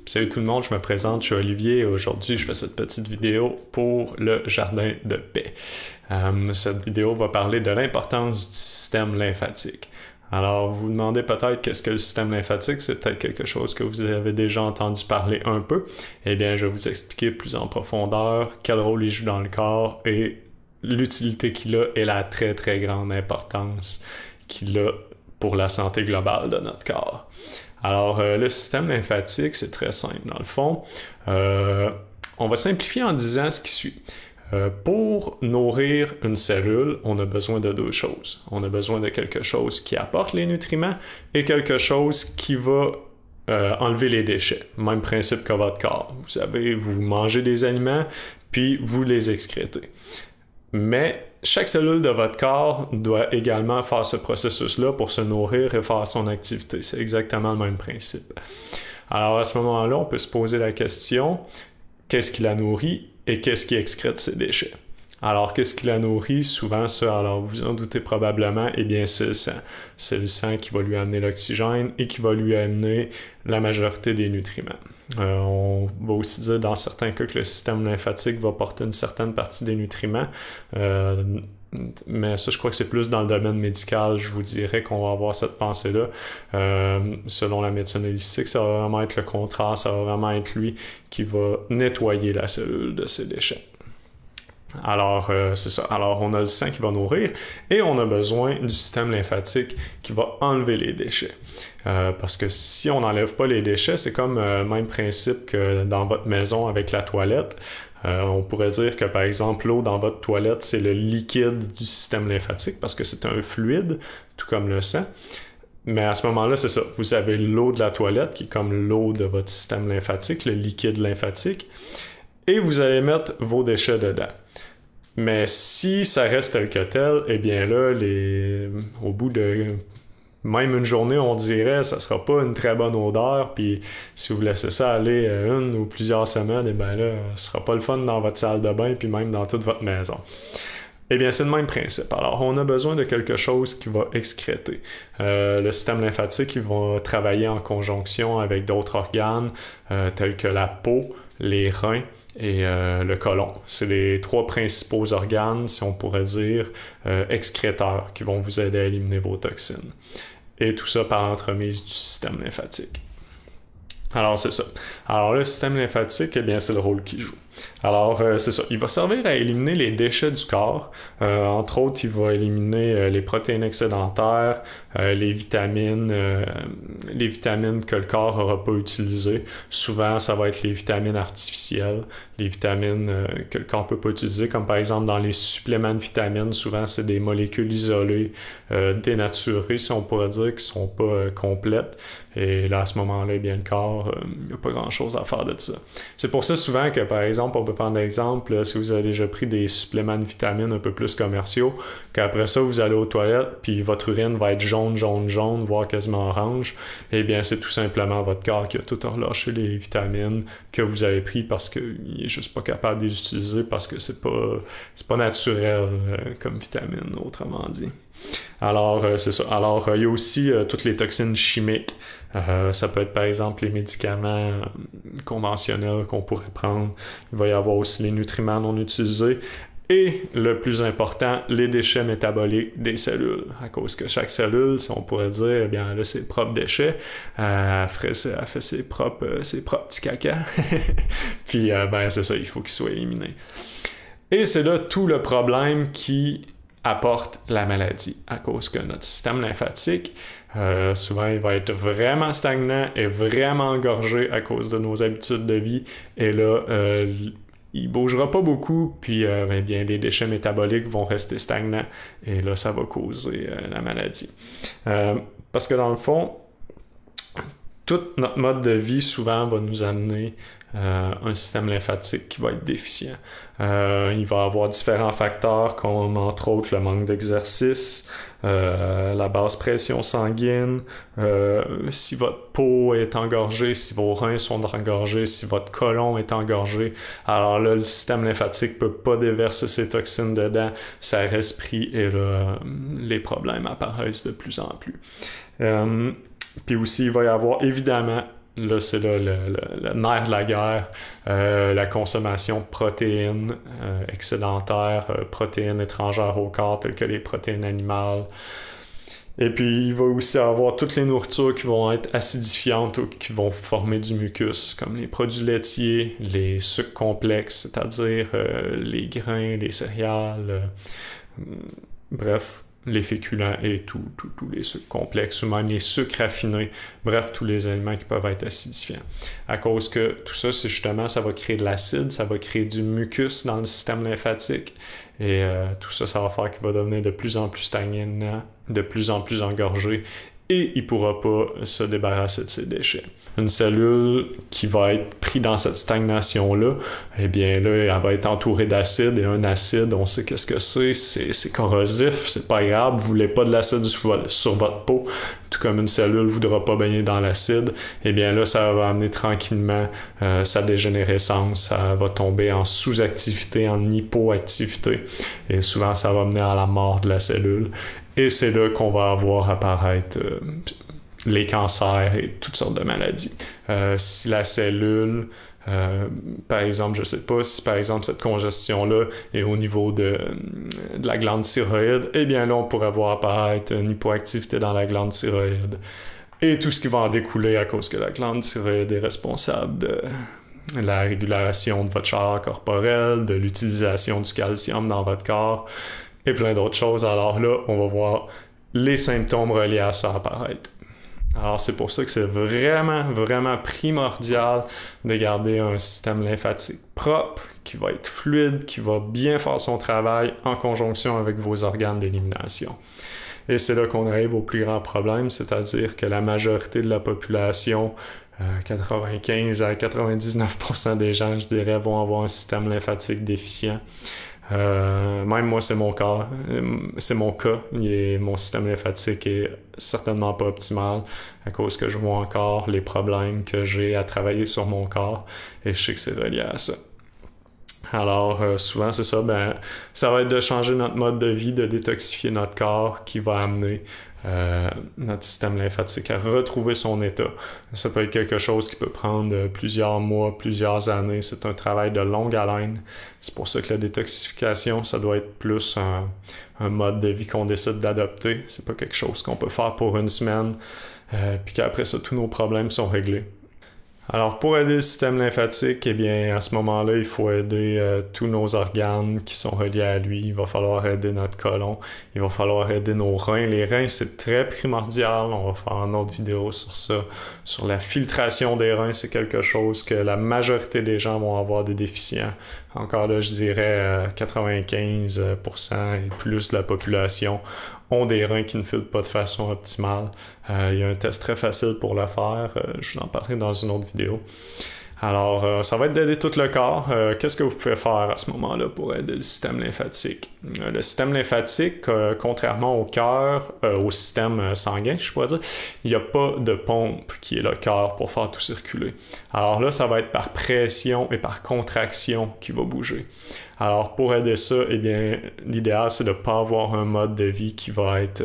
Salut tout le monde, je me présente, je suis Olivier et aujourd'hui je fais cette petite vidéo pour le jardin de paix. Cette vidéo va parler de l'importance du système lymphatique. Alors vous vous demandez peut-être qu'est-ce que le système lymphatique, c'est peut-être quelque chose que vous avez déjà entendu parler un peu. Eh bien je vais vous expliquer plus en profondeur quel rôle il joue dans le corps et l'utilité qu'il a et la très très grande importance qu'il a pour la santé globale de notre corps. Alors, le système lymphatique, c'est très simple. Dans le fond, on va simplifier en disant ce qui suit. Pour nourrir une cellule, on a besoin de deux choses. On a besoin de quelque chose qui apporte les nutriments et quelque chose qui va enlever les déchets. Même principe que votre corps. Vous savez, vous mangez des aliments, puis vous les excrétez. Mais chaque cellule de votre corps doit également faire ce processus-là pour se nourrir et faire son activité. C'est exactement le même principe. Alors à ce moment-là, on peut se poser la question, qu'est-ce qui la nourrit et qu'est-ce qui excrète ces déchets? Alors, qu'est-ce qui la nourrit? Souvent, ça, alors vous en doutez probablement, eh bien, c'est le sang. C'est le sang qui va lui amener l'oxygène et qui va lui amener la majorité des nutriments. On va aussi dire dans certains cas que le système lymphatique va porter une certaine partie des nutriments. Mais ça, je crois que c'est plus dans le domaine médical. Je vous dirais qu'on va avoir cette pensée-là. Selon la médecine holistique, ça va vraiment être le contraire. Ça va vraiment être lui qui va nettoyer la cellule de ses déchets. Alors, c'est ça. Alors, on a le sang qui va nourrir et on a besoin du système lymphatique qui va enlever les déchets. Parce que si on n'enlève pas les déchets, c'est comme le même principe que dans votre maison avec la toilette. On pourrait dire que, par exemple, l'eau dans votre toilette, c'est le liquide du système lymphatique parce que c'est un fluide, tout comme le sang. Mais à ce moment-là, c'est ça. Vous avez l'eau de la toilette qui est comme l'eau de votre système lymphatique, le liquide lymphatique, et vous allez mettre vos déchets dedans. Mais si ça reste tel que tel, eh bien là, au bout de même une journée, on dirait, ça sera pas une très bonne odeur, puis si vous laissez ça aller une ou plusieurs semaines, eh bien là, ce sera pas le fun dans votre salle de bain, puis même dans toute votre maison. Eh bien, c'est le même principe. Alors, on a besoin de quelque chose qui va excréter. Le système lymphatique, il va travailler en conjonction avec d'autres organes, tels que la peau, les reins et le côlon. C'est les trois principaux organes, si on pourrait dire, excréteurs qui vont vous aider à éliminer vos toxines. Et tout ça par l'entremise du système lymphatique. Alors, c'est ça. Alors, le système lymphatique, eh bien, c'est le rôle qu'il joue. Alors, c'est ça. Il va servir à éliminer les déchets du corps. Entre autres, il va éliminer les protéines excédentaires, les vitamines que le corps n'aura pas utilisées. Souvent, ça va être les vitamines artificielles, les vitamines que le corps ne peut pas utiliser, comme par exemple dans les suppléments de vitamines. Souvent, c'est des molécules isolées, dénaturées, si on pourrait dire, qui ne sont pas complètes. Et là, à ce moment-là, eh bien, le corps, il n'y a pas grand-chose à faire de ça. C'est pour ça souvent que, par exemple, on peut prendre l'exemple, si vous avez déjà pris des suppléments de vitamines un peu plus commerciaux, qu'après ça, vous allez aux toilettes, puis votre urine va être jaune, voire quasiment orange, eh bien, c'est tout simplement votre corps qui a tout relâché les vitamines que vous avez pris parce qu'il n'est juste pas capable de les utiliser parce que c'est pas naturel comme vitamine, autrement dit. Alors, c'est ça. Alors, il y a aussi toutes les toxines chimiques. Ça peut être par exemple les médicaments conventionnels qu'on pourrait prendre. Il va y avoir aussi les nutriments non utilisés. Et le plus important, les déchets métaboliques des cellules. À cause que chaque cellule, si on pourrait dire, eh bien, elle a ses propres déchets. Elle fait ses propres petits caca. Puis, ben, c'est ça, il faut qu'ils soient éliminés. Et c'est là tout le problème qui apporte la maladie. À cause que notre système lymphatique, souvent, il va être vraiment stagnant et vraiment engorgé à cause de nos habitudes de vie. Et là, il bougera pas beaucoup, puis bien, les déchets métaboliques vont rester stagnants. Et là, ça va causer la maladie. Parce que dans le fond, tout notre mode de vie, souvent, va nous amener un système lymphatique qui va être déficient. Il va y avoir différents facteurs comme entre autres le manque d'exercice, la basse pression sanguine, si votre peau est engorgée, si vos reins sont engorgés, si votre côlon est engorgé, alors là, le système lymphatique ne peut pas déverser ses toxines dedans, ça reste pris et là, les problèmes apparaissent de plus en plus. Puis aussi, il va y avoir évidemment là, c'est là le nerf de la guerre, la consommation de protéines excédentaires, protéines étrangères au corps, telles que les protéines animales. Et puis, il va aussi avoir toutes les nourritures qui vont être acidifiantes ou qui vont former du mucus, comme les produits laitiers, les sucres complexes, c'est-à-dire les grains, les céréales, bref, les féculents et tous les sucres complexes ou même les sucres raffinés, bref, tous les aliments qui peuvent être acidifiants. À cause que tout ça, c'est justement, ça va créer de l'acide, ça va créer du mucus dans le système lymphatique et tout ça, ça va faire qu'il va devenir de plus en plus stagnant, de plus en plus engorgé et il ne pourra pas se débarrasser de ses déchets. Une cellule qui va être prise dans cette stagnation-là, eh bien là, elle va être entourée d'acide, et un acide, on sait qu'est-ce que c'est corrosif, c'est pas grave, vous voulez pas de l'acide sur votre peau, tout comme une cellule ne voudra pas baigner dans l'acide, eh bien là, ça va amener tranquillement sa dégénérescence, ça va tomber en sous-activité, en hypoactivité, et souvent ça va mener à la mort de la cellule. Et c'est là qu'on va voir apparaître les cancers et toutes sortes de maladies. Si la cellule, par exemple, je sais pas, si par exemple cette congestion-là est au niveau de la glande thyroïde, eh bien là, on pourrait voir apparaître une hypoactivité dans la glande thyroïde. Et tout ce qui va en découler à cause que la glande thyroïde est responsable de la régulation de votre chaleur corporelle, de l'utilisation du calcium dans votre corps, et plein d'autres choses. Alors là, on va voir les symptômes reliés à ça apparaître. Alors c'est pour ça que c'est vraiment, vraiment primordial de garder un système lymphatique propre, qui va être fluide, qui va bien faire son travail en conjonction avec vos organes d'élimination. Et c'est là qu'on arrive au plus grand problème, c'est-à-dire que la majorité de la population, 95 à 99% des gens, je dirais, vont avoir un système lymphatique déficient. Même moi, c'est mon cas. Mon système lymphatique est certainement pas optimal à cause que je vois encore les problèmes que j'ai à travailler sur mon corps et je sais que c'est relié à ça. Alors, souvent, c'est ça, ça va être de changer notre mode de vie, de détoxifier notre corps qui va amener notre système lymphatique à retrouver son état. Ça peut être quelque chose qui peut prendre plusieurs mois, plusieurs années. C'est un travail de longue haleine. C'est pour ça que la détoxification, ça doit être plus un mode de vie qu'on décide d'adopter. C'est pas quelque chose qu'on peut faire pour une semaine, puis qu'après ça, tous nos problèmes sont réglés. Alors, pour aider le système lymphatique, eh bien, à ce moment-là, il faut aider tous nos organes qui sont reliés à lui. Il va falloir aider notre côlon. Il va falloir aider nos reins. Les reins, c'est très primordial. On va faire une autre vidéo sur ça. Sur la filtration des reins, c'est quelque chose que la majorité des gens vont avoir des déficients. Encore là, je dirais 95% et plus de la population ont des reins qui ne filtrent pas de façon optimale. Il y a un test très facile pour le faire. Je vous en parlerai dans une autre vidéo. Alors, ça va être d'aider tout le corps. Qu'est-ce que vous pouvez faire à ce moment-là pour aider le système lymphatique? Le système lymphatique, contrairement au cœur, au système sanguin, je pourrais dire, il n'y a pas de pompe qui est le cœur pour faire tout circuler. Alors là, ça va être par pression et par contraction qui va bouger. Alors, pour aider ça, eh bien, l'idéal, c'est de ne pas avoir un mode de vie qui va être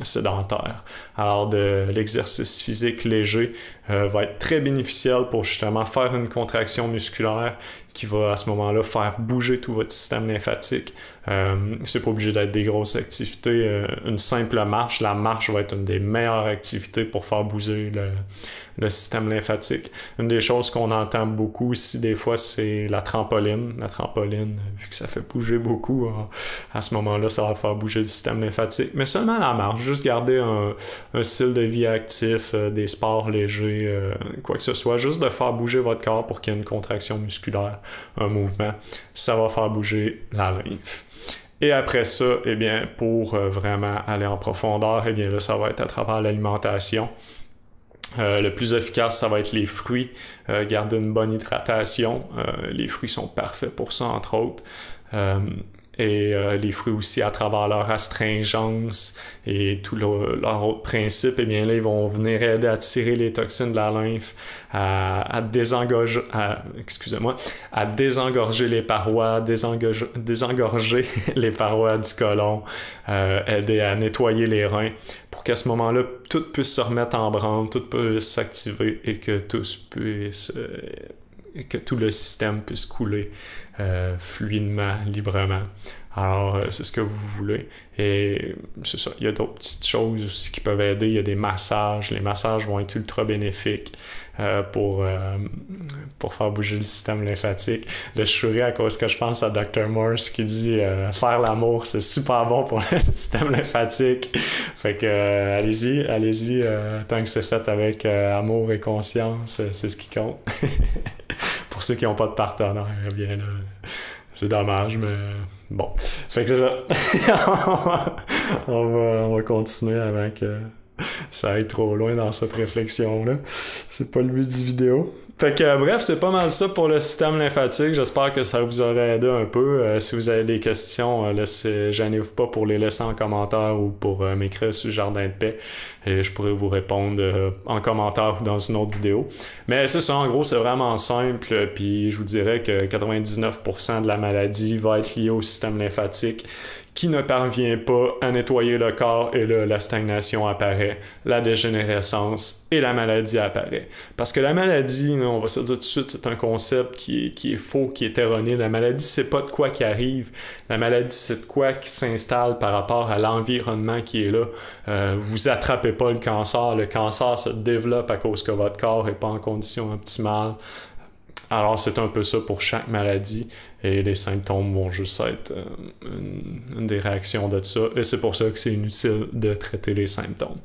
sédentaire. Alors, de l'exercice physique léger va être très bénéficiel pour justement faire une contraction musculaire qui va à ce moment-là faire bouger tout votre système lymphatique. C'est pas obligé d'être des grosses activités. Une simple marche, la marche va être une des meilleures activités pour faire bouger le système lymphatique. Une des choses qu'on entend beaucoup ici, des fois, c'est la trampoline. La trampoline, vu que ça fait bouger beaucoup, à ce moment-là, ça va faire bouger le système lymphatique. Mais seulement la marche, juste garder un style de vie actif, des sports légers, quoi que ce soit, juste de faire bouger votre corps pour qu'il y ait une contraction musculaire, un mouvement, ça va faire bouger la lymphe. Et après ça, eh bien, pour vraiment aller en profondeur, eh bien là, ça va être à travers l'alimentation. Le plus efficace, ça va être les fruits. Garder une bonne hydratation. Les fruits sont parfaits pour ça, entre autres. et les fruits aussi, à travers leur astringence et tout leur autre principe, eh bien là, ils vont venir aider à tirer les toxines de la lymphe, à désengorger les parois, désengorger les parois du côlon, aider à nettoyer les reins, pour qu'à ce moment-là, tout puisse se remettre en branle, tout puisse s'activer et que tout le système puisse couler fluidement, librement. Alors, c'est ce que vous voulez. Et c'est ça. Il y a d'autres petites choses aussi qui peuvent aider. Il y a des massages. Les massages vont être ultra bénéfiques pour faire bouger le système lymphatique. Là, je souris à cause que je pense à Dr. Morse qui dit faire l'amour, c'est super bon pour le système lymphatique. Fait que allez-y. Tant que c'est fait avec amour et conscience, c'est ce qui compte. Pour ceux qui n'ont pas de partenaire, eh bien là, c'est dommage, mais bon. Fait que c'est ça. on va continuer avant que ça aille trop loin dans cette réflexion-là. C'est pas le but du vidéo. Fait que bref, c'est pas mal ça pour le système lymphatique. J'espère que ça vous aurait aidé un peu. Si vous avez des questions, gênez-vous pas pour les laisser en commentaire ou pour m'écrire sur Jardin de Paix. Et je pourrais vous répondre en commentaire ou dans une autre vidéo. Mais c'est ça, en gros, c'est vraiment simple. Puis je vous dirais que 99% de la maladie va être liée au système lymphatique qui ne parvient pas à nettoyer le corps, et là, la stagnation apparaît, la dégénérescence et la maladie apparaît. Parce que la maladie, là, on va se dire tout de suite, c'est un concept qui est faux, qui est erroné. La maladie, c'est pas de quoi qui arrive. La maladie, c'est de quoi qui s'installe par rapport à l'environnement qui est là. Vous attrapez pas le cancer. Le cancer se développe à cause que votre corps n'est pas en condition optimale. Alors, c'est un peu ça pour chaque maladie, et les symptômes vont juste être une des réactions de ça, et c'est pour ça que c'est inutile de traiter les symptômes.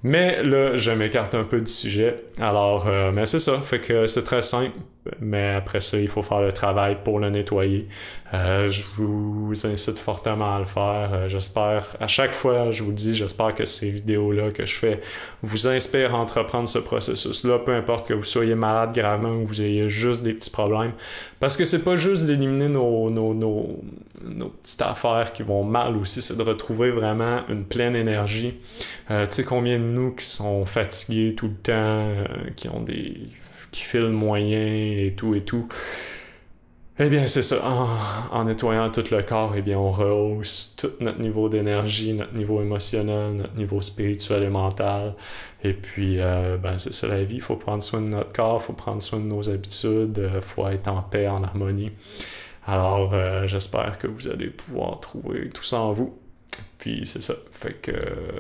Mais là, je m'écarte un peu du sujet, alors, mais c'est ça, fait que c'est très simple, mais après ça, il faut faire le travail pour le nettoyer. Je vous incite fortement à le faire. J'espère, à chaque fois, je vous dis, j'espère que ces vidéos-là que je fais vous inspirent à entreprendre ce processus-là, peu importe que vous soyez malade gravement ou que vous ayez juste des petits problèmes. Parce que c'est pas juste d'éliminer nos petites affaires qui vont mal aussi, c'est de retrouver vraiment une pleine énergie. Tu sais, combien de nous qui sont fatigués tout le temps, qui filent moyen et tout. Eh bien, c'est ça. En nettoyant tout le corps, eh bien, on rehausse tout notre niveau d'énergie, notre niveau émotionnel, notre niveau spirituel et mental. Et puis, c'est ça la vie. Il faut prendre soin de notre corps, il faut prendre soin de nos habitudes, il faut être en paix, en harmonie. Alors, j'espère que vous allez pouvoir trouver tout ça en vous. Puis c'est ça. Fait que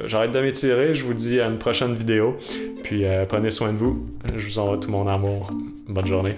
j'arrête de m'étirer. Je vous dis à une prochaine vidéo. Puis prenez soin de vous. Je vous envoie tout mon amour. Bonne journée.